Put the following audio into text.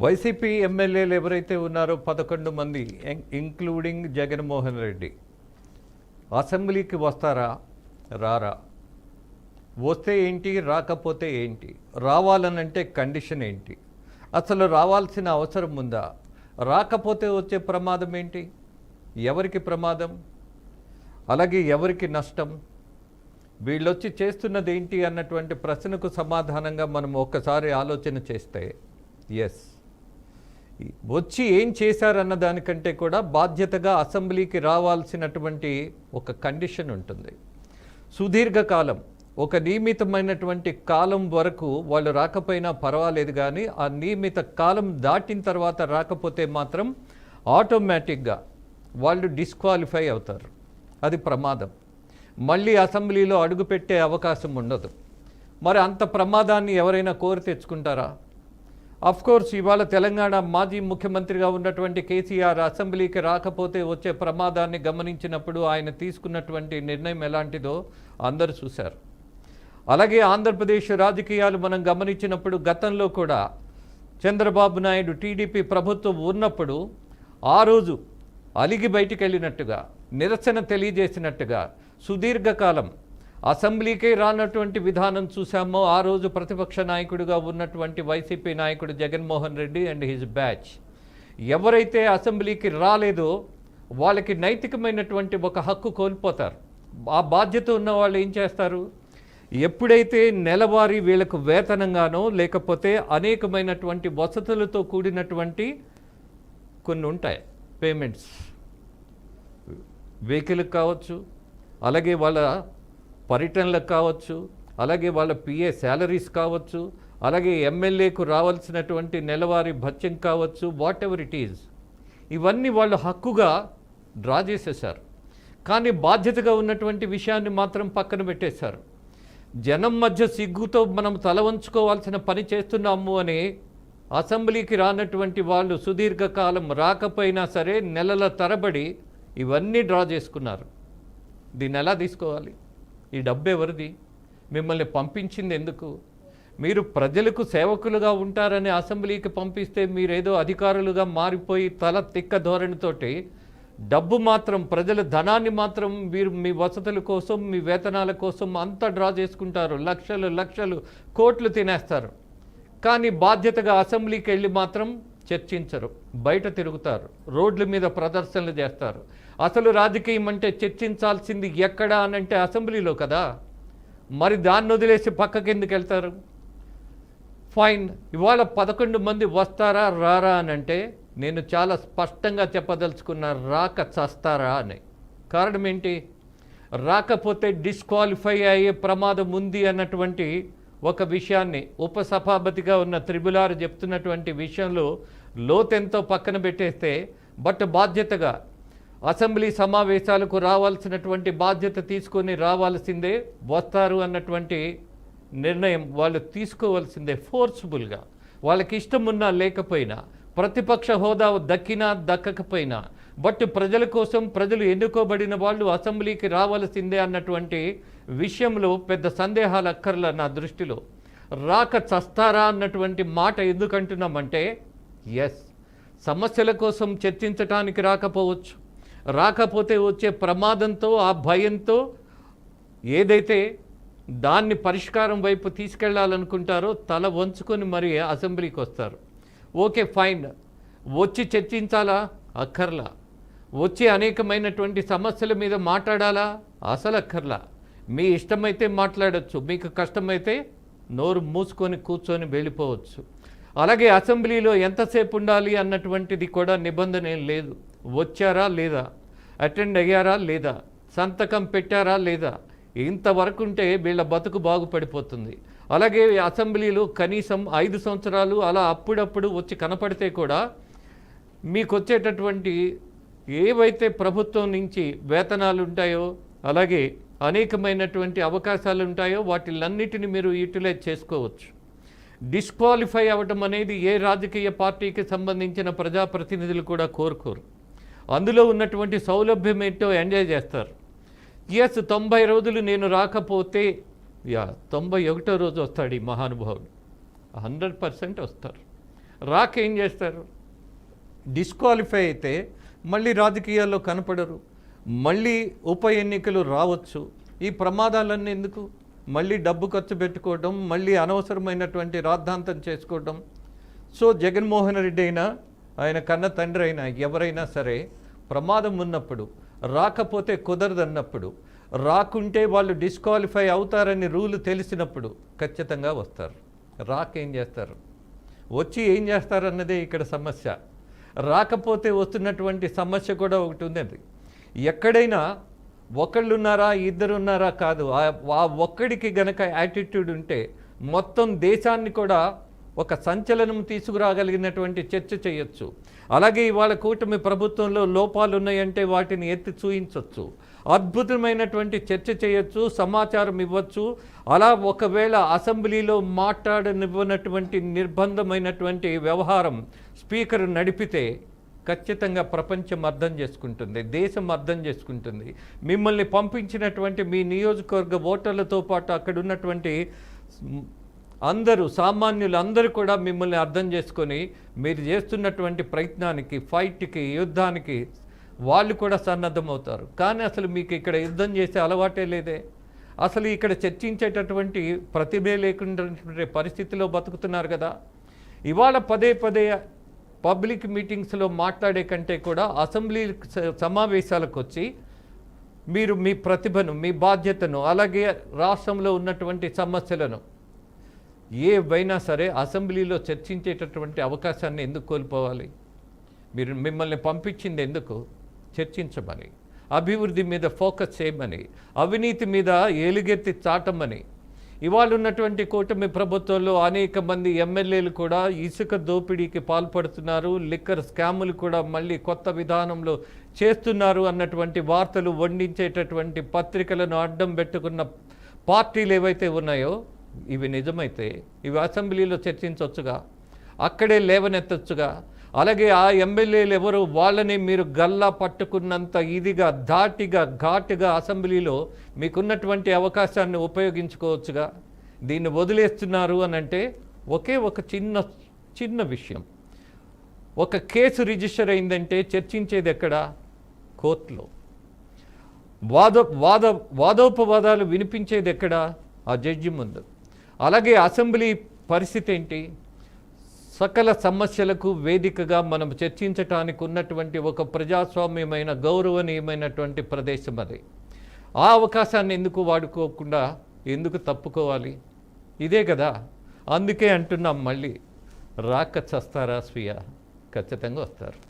YCP ఎమ్మెల్యేలు ఎవరైతే ఉన్నారో 11 మంది ఇంక్లూడింగ్ జగన్మోహన్ రెడ్డి అసెంబ్లీకి వస్తారా రారా? వస్తే ఏంటి, రాకపోతే ఏంటి? రావాలనంటే కండిషన్ ఏంటి? అసలు రావాల్సిన అవసరం ఉందా? రాకపోతే వచ్చే ప్రమాదం ఏంటి? ఎవరికి ప్రమాదం? అలాగే ఎవరికి నష్టం? వీళ్ళొచ్చి చేస్తున్నది ఏంటి అన్నటువంటి ప్రశ్నకు సమాధానంగా మనం ఒక్కసారి ఆలోచన చేస్తే ఎస్, వచ్చి ఏం చేశారన్న దానికంటే కూడా బాధ్యతగా అసెంబ్లీకి రావాల్సినటువంటి ఒక కండిషన్ ఉంటుంది. సుదీర్ఘకాలం, ఒక నియమితమైనటువంటి కాలం వరకు వాళ్ళు రాకపోయినా పర్వాలేదు, కానీ ఆ నియమిత కాలం దాటిన తర్వాత రాకపోతే మాత్రం ఆటోమేటిక్గా వాళ్ళు డిస్క్వాలిఫై అవుతారు. అది ప్రమాదం. మళ్ళీ అసెంబ్లీలో అడుగుపెట్టే అవకాశం ఉండదు. మరి అంత ప్రమాదాన్ని ఎవరైనా కోరి తెచ్చుకుంటారా? కోర్స్ ఇవాళ తెలంగాణ మాజీ ముఖ్యమంత్రిగా ఉన్నటువంటి కేసీఆర్ అసెంబ్లీకి రాకపోతే వచ్చే ప్రమాదాన్ని గమనించినప్పుడు ఆయన తీసుకున్నటువంటి నిర్ణయం ఎలాంటిదో అందరూ చూశారు. అలాగే ఆంధ్రప్రదేశ్ రాజకీయాలు మనం గమనించినప్పుడు గతంలో కూడా చంద్రబాబు నాయుడు టీడీపీ ప్రభుత్వం ఉన్నప్పుడు ఆ రోజు అలిగి బయటికి వెళ్ళినట్టుగా, నిరసన తెలియజేసినట్టుగా సుదీర్ఘకాలం అసెంబ్లీకే రానటువంటి విధానం చూసామో. ఆ రోజు ప్రతిపక్ష నాయకుడిగా ఉన్నటువంటి వైసీపీ నాయకుడు Jaganmohan Reddy and his batch ఎవరైతే అసెంబ్లీకి రాలేదో వాళ్ళకి నైతికమైనటువంటి ఒక హక్కు కోల్పోతారు. ఆ బాధ్యత ఉన్న వాళ్ళు ఏం చేస్తారు? ఎప్పుడైతే నెలవారీ వీళ్ళకు వేతనంగానో లేకపోతే అనేకమైనటువంటి వసతులతో కూడినటువంటి కొన్ని ఉంటాయి పేమెంట్స్, వెహికల్కి కావచ్చు, అలాగే వాళ్ళ పర్యటనలకు కావచ్చు, అలాగే వాళ్ళ పిఏ శాలరీస్ కావచ్చు, అలాగే ఎమ్మెల్యేకు రావాల్సినటువంటి నెలవారీ భత్యం కావచ్చు, వాట్ ఎవర్ ఇట్ ఈజ్, ఇవన్నీ వాళ్ళు హక్కుగా డ్రా చేసేశారు. కానీ బాధ్యతగా ఉన్నటువంటి విషయాన్ని మాత్రం పక్కన పెట్టేశారు. జనం మధ్య సిగ్గుతో మనం తల వంచుకోవాల్సిన పని చేస్తున్నాము అని అసెంబ్లీకి రానటువంటి వాళ్ళు సుదీర్ఘకాలం రాకపోయినా సరే నెలల తరబడి ఇవన్నీ డ్రా చేసుకున్నారు. దీన్ని ఎలా తీసుకోవాలి? ఈ డబ్బు ఎవరిది? మిమ్మల్ని పంపించింది ఎందుకు? మీరు ప్రజలకు సేవకులుగా ఉంటారని అసెంబ్లీకి పంపిస్తే మీరేదో అధికారులుగా మారిపోయి తల తిక్క ధోరణితోటి డబ్బు మాత్రం, ప్రజల ధనాన్ని మాత్రం మీరు మీ వసతుల కోసం, మీ వేతనాల కోసం అంతా డ్రా చేసుకుంటారు. లక్షలు లక్షలు కోట్లు తినేస్తారు. కానీ బాధ్యతగా అసెంబ్లీకి వెళ్ళి మాత్రం చర్చించరు, బయట తిరుగుతారు, రోడ్ల మీద ప్రదర్శనలు చేస్తారు. అసలు రాజకీయం అంటే చర్చించాల్సింది ఎక్కడ అనంటే అసెంబ్లీలో కదా. మరి దాన్ని వదిలేసి పక్కకి ఎందుకు వెళ్తారు? ఫైన్, ఇవాళ 11 మంది వస్తారా రారా అనంటే నేను చాలా స్పష్టంగా చెప్పదలుచుకున్న, రాక చస్తారా అని. కారణం ఏంటి? రాకపోతే డిస్క్వాలిఫై అయ్యే ప్రమాదం ఉంది అన్నటువంటి ఒక విషయాన్ని ఉపసభాపతిగా ఉన్న త్రిబులార్ చెప్తున్నటువంటి విషయంలో లోతెంతో పక్కన పెట్టేస్తే, బట్ బాధ్యతగా అసెంబ్లీ సమావేశాలకు రావాల్సినటువంటి బాధ్యత తీసుకొని రావాల్సిందే, వస్తారు అన్నటువంటి నిర్ణయం వాళ్ళు తీసుకోవాల్సిందే ఫోర్స్ఫుల్గా. వాళ్ళకి ఇష్టం ఉన్నా లేకపోయినా, ప్రతిపక్ష హోదా దక్కినా దక్కకపోయినా, బట్ ప్రజల కోసం, ప్రజలు ఎన్నుకోబడిన వాళ్ళు అసెంబ్లీకి రావాల్సిందే అన్నటువంటి విషయంలో పెద్ద సందేహాలు అక్కర్లా నా దృష్టిలో. రాక చస్తారా అన్నటువంటి మాట ఎందుకంటున్నామంటే, ఎస్, సమస్యల కోసం చర్చించడానికి రాకపోవచ్చు, రాకపోతే వచ్చే ప్రమాదంతో, ఆ భయంతో ఏదైతే దాన్ని పరిష్కారం వైపు తీసుకెళ్లాలనుకుంటారో తల వంచుకొని మరి అసెంబ్లీకి వస్తారు. ఓకే ఫైన్, వచ్చి చర్చించాలా? అక్కర్లా. వచ్చి అనేకమైనటువంటి సమస్యల మీద మాట్లాడాలా? అసలు అక్కర్లా. మీ ఇష్టమైతే మాట్లాడచ్చు, మీకు కష్టమైతే నోరు మూసుకొని కూర్చొని వెళ్ళిపోవచ్చు. అలాగే అసెంబ్లీలో ఎంతసేపు ఉండాలి అన్నటువంటిది కూడా నిబంధన ఏం లేదు. వచ్చారా లేదా, అటెండ్ అయ్యారా లేదా, సంతకం పెట్టారా లేదా, ఇంతవరకు ఉంటే వీళ్ళ బతుకు బాగుపడిపోతుంది. అలాగే అసెంబ్లీలో కనీసం 5 సంవత్సరాలు అలా అప్పుడప్పుడు వచ్చి కనపడితే కూడా మీకు వచ్చేటటువంటి ఏవైతే ప్రభుత్వం నుంచి వేతనాలు ఉంటాయో, అలాగే అనేకమైనటువంటి అవకాశాలు ఉంటాయో వాటిలన్నిటిని మీరు యూటిలైజ్ చేసుకోవచ్చు. డిస్క్వాలిఫై అవ్వడం అనేది ఏ రాజకీయ పార్టీకి సంబంధించిన ప్రజాప్రతినిధులు కూడా కోరుకోరు. అందులో ఉన్నటువంటి సౌలభ్యం ఏంటో ఎంజాయ్ చేస్తారు. ఎస్, 90 రోజులు నేను రాకపోతే 91వ రోజు వస్తాడు ఈ మహానుభావుడు. 100% వస్తారు. రాకేం చేస్తారు? డిస్క్వాలిఫై అయితే మళ్ళీ రాజకీయాల్లో కనపడరు, మళ్ళీ ఉప ఎన్నికలు రావచ్చు. ఈ ప్రమాదాలన్నీ ఎందుకు? మళ్ళీ డబ్బు ఖర్చు పెట్టుకోవడం, మళ్ళీ అనవసరమైనటువంటి రాద్ధాంతం చేసుకోవడం. సో జగన్మోహన్ రెడ్డి అయినా, ఆయన కన్న తండ్రి అయినా, ఎవరైనా సరే ప్రమాదం ఉన్నప్పుడు, రాకపోతే కుదరదన్నప్పుడు, రాకుంటే వాళ్ళు డిస్క్వాలిఫై అవుతారని రూలు తెలిసినప్పుడు ఖచ్చితంగా వస్తారు. రాకేం చేస్తారు? వచ్చి ఏం చేస్తారన్నదే ఇక్కడ సమస్య. రాకపోతే వస్తున్నటువంటి సమస్య కూడా ఒకటి ఉంది. ఎక్కడైనా ఒకళ్ళున్నారా ఇద్దరున్నారా కాదు, ఆ ఒక్కడికి గనక యాటిట్యూడ్ ఉంటే మొత్తం దేశాన్ని కూడా ఒక సంచలనం తీసుకురాగలిగినటువంటి చర్చ చేయొచ్చు. అలాగే ఇవాళ కూటమి ప్రభుత్వంలో లోపాలు ఉన్నాయంటే వాటిని ఎత్తి చూయించవచ్చు, అద్భుతమైనటువంటి చర్చ చేయొచ్చు, సమాచారం ఇవ్వచ్చు. అలా ఒకవేళ అసెంబ్లీలో మాట్లాడనివ్వనటువంటి నిర్బంధమైనటువంటి వ్యవహారం స్పీకర్ నడిపితే ఖచ్చితంగా ప్రపంచం అర్థం చేసుకుంటుంది, దేశం అర్థం చేసుకుంటుంది. మిమ్మల్ని పంపించినటువంటి మీ నియోజకవర్గ ఓటర్లతో పాటు అక్కడ ఉన్నటువంటి అందరూ, సామాన్యులు అందరూ కూడా మిమ్మల్ని అర్థం చేసుకొని మీరు చేస్తున్నటువంటి ప్రయత్నానికి, ఫైట్కి, యుద్ధానికి వాళ్ళు కూడా సన్నద్ధమవుతారు. కానీ అసలు మీకు ఇక్కడ యుద్ధం చేసే అలవాటే లేదే. అసలు ఇక్కడ చర్చించేటటువంటి ప్రతిభే లేకుండా పరిస్థితిలో బతుకుతున్నారు కదా. ఇవాళ పదే పదే పబ్లిక్ మీటింగ్స్లో మాట్లాడే కంటే కూడా అసెంబ్లీ సమావేశాలకు వచ్చి మీరు మీ ప్రతిభను, మీ బాధ్యతను, అలాగే రాష్ట్రంలో ఉన్నటువంటి సమస్యలను ఏవైనా సరే అసెంబ్లీలో చర్చించేటటువంటి అవకాశాన్ని ఎందుకు కోల్పోవాలి? మిమ్మల్ని పంపించింది ఎందుకు? చర్చించమని, అభివృద్ధి మీద ఫోకస్ చేయమని, అవినీతి మీద ఏలుగెత్తి చాటమని. ఇవాళ ఉన్నటువంటి కూటమి ప్రభుత్వంలో అనేక మంది ఎమ్మెల్యేలు కూడా ఇసుక దోపిడీకి పాల్పడుతున్నారు, లిక్కర్ స్కాములు కూడా మళ్ళీ కొత్త విధానంలో చేస్తున్నారు అన్నటువంటి వార్తలు వండించేటటువంటి పత్రికలను అడ్డం పెట్టుకున్న పార్టీలు ఏవైతే ఉన్నాయో ఇవి నిజమైతే ఇవి అసెంబ్లీలో చర్చించవచ్చుగా, అక్కడే లేవనెత్తచ్చుగా. అలాగే ఆ ఎమ్మెల్యేలు ఎవరు, వాళ్ళని మీరు గల్లా పట్టుకున్నంత ఇదిగా, ధాటిగా, ఘాటుగా అసెంబ్లీలో మీకున్నటువంటి అవకాశాన్ని ఉపయోగించుకోవచ్చుగా. దీన్ని వదిలేస్తున్నారు అని అంటే ఒకే ఒక చిన్న విషయం. ఒక కేసు రిజిస్టర్ అయిందంటే చర్చించేది ఎక్కడ? కోర్టులో. వాదోపవాదాలు వినిపించేది ఎక్కడ? ఆ జడ్జి ముందు. అలాగే అసెంబ్లీ పరిస్థితి ఏంటి? సకల సమస్యలకు వేదికగా మనం చర్చించటానికి ఉన్నటువంటి ఒక ప్రజాస్వామ్యమైన, గౌరవనీయమైనటువంటి ప్రదేశం అది. ఆ అవకాశాన్ని ఎందుకు వాడుకోకుండా ఎందుకు తప్పుకోవాలి? ఇదే కదా. అందుకే అంటున్నాం మళ్ళీ, రాక చస్తారా స్వీయ? ఖచ్చితంగా వస్తారు.